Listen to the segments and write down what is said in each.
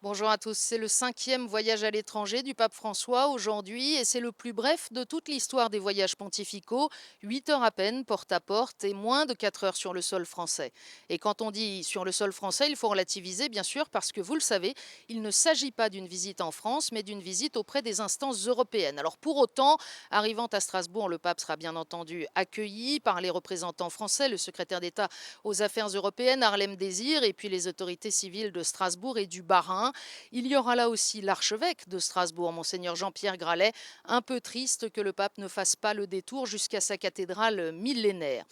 Bonjour à tous, c'est le cinquième voyage à l'étranger du pape François aujourd'hui et c'est le plus bref de toute l'histoire des voyages pontificaux, 8 heures à peine porte à porte et moins de 4 heures sur le sol français. Et quand on dit sur le sol français, il faut relativiser bien sûr parce que vous le savez, il ne s'agit pas d'une visite en France mais d'une visite auprès des instances européennes. Alors pour autant, arrivant à Strasbourg, le pape sera bien entendu accueilli par les représentants français, le secrétaire d'État aux affaires européennes, Harlem Désir, et puis les autorités civiles de Strasbourg et du Bas-Rhin. Il y aura là aussi l'archevêque de Strasbourg, monseigneur Jean-Pierre Gralet, un peu triste que le pape ne fasse pas le détour jusqu'à sa cathédrale millénaire.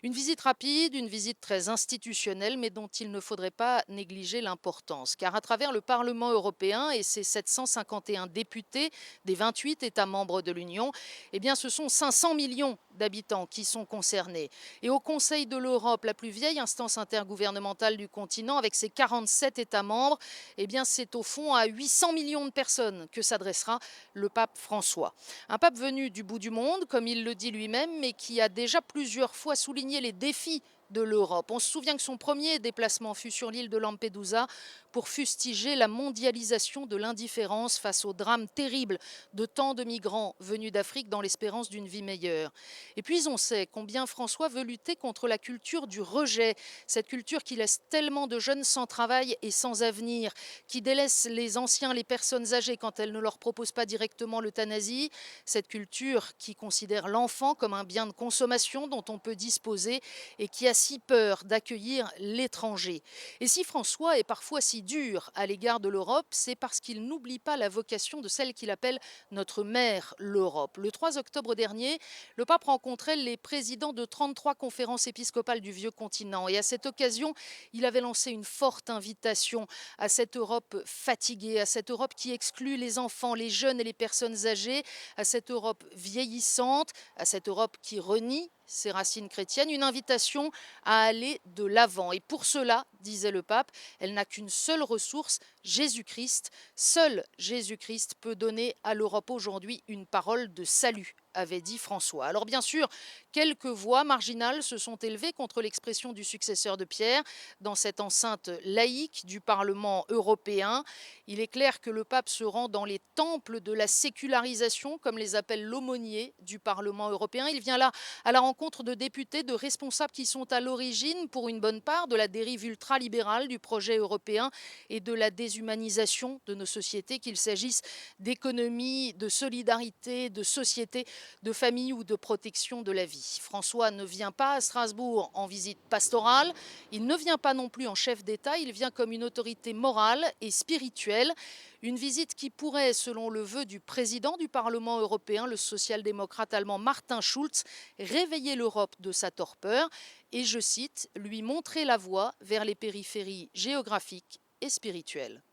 Une visite rapide, une visite très institutionnelle, mais dont il ne faudrait pas négliger l'importance, car à travers le Parlement européen et ses 751 députés des 28 États membres de l'Union, eh bien ce sont 500 millions d'habitants qui sont concernés. Et au Conseil de l'Europe, la plus vieille instance intergouvernementale du continent, avec ses 47 États membres, eh bien, c'est au fond à 800 millions de personnes que s'adressera le pape François. Un pape venu du bout du monde, comme il le dit lui-même, mais qui a déjà plusieurs fois souligné les défis de l'Europe. On se souvient que son premier déplacement fut sur l'île de Lampedusa pour fustiger la mondialisation de l'indifférence face au drame terrible de tant de migrants venus d'Afrique dans l'espérance d'une vie meilleure. Et puis on sait combien François veut lutter contre la culture du rejet, cette culture qui laisse tellement de jeunes sans travail et sans avenir, qui délaisse les anciens, les personnes âgées quand elles ne leur proposent pas directement l'euthanasie, cette culture qui considère l'enfant comme un bien de consommation dont on peut disposer et qui a si peur d'accueillir l'étranger. Et si François est parfois si dur à l'égard de l'Europe, c'est parce qu'il n'oublie pas la vocation de celle qu'il appelle notre mère, l'Europe. Le 3 octobre dernier, le pape rencontrait les présidents de 33 conférences épiscopales du vieux continent et à cette occasion, il avait lancé une forte invitation à cette Europe fatiguée, à cette Europe qui exclut les enfants, les jeunes et les personnes âgées, à cette Europe vieillissante, à cette Europe qui renie ses racines chrétiennes, une invitation à aller de l'avant. Et pour cela, disait le pape, elle n'a qu'une seule ressource, Jésus-Christ. Seul Jésus-Christ peut donner à l'Europe aujourd'hui une parole de salut, avait dit François. Alors bien sûr, quelques voix marginales se sont élevées contre l'expression du successeur de Pierre dans cette enceinte laïque du Parlement européen. Il est clair que le pape se rend dans les temples de la sécularisation, comme les appelle l'aumônier du Parlement européen. Il vient là à la rencontre de députés, de responsables qui sont à l'origine, pour une bonne part, de la dérive ultralibérale du projet européen et de la déshumanisation de nos sociétés, qu'il s'agisse d'économie, de solidarité, de société, de famille ou de protection de la vie. François ne vient pas à Strasbourg en visite pastorale, il ne vient pas non plus en chef d'État, il vient comme une autorité morale et spirituelle. Une visite qui pourrait, selon le vœu du président du Parlement européen, le social-démocrate allemand Martin Schulz, réveiller l'Europe de sa torpeur et, je cite, lui montrer la voie vers les périphéries géographiques et spirituelles.